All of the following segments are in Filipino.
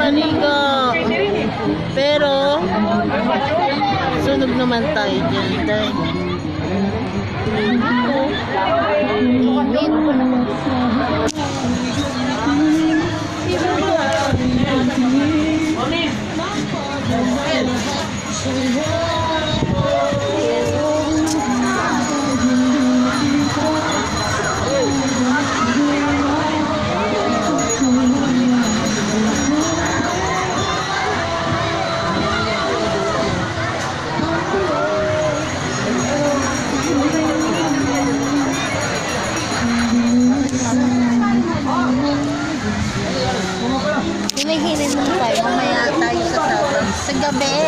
maligo. Pero, sunog naman tayo dyan, dahil. Hinihinin mo tayo, mamaya tayo sa tabang. Sa gabi,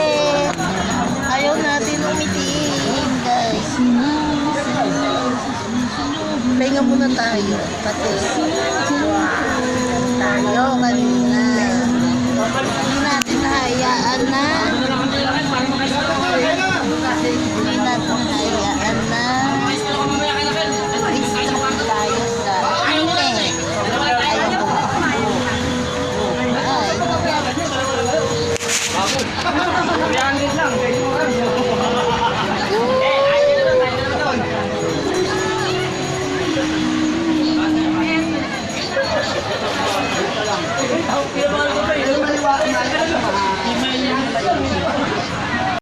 ayaw natin umitiin, guys. Pahinga muna tayo, pati. Tayo kanina. Hindi natin nahayaan na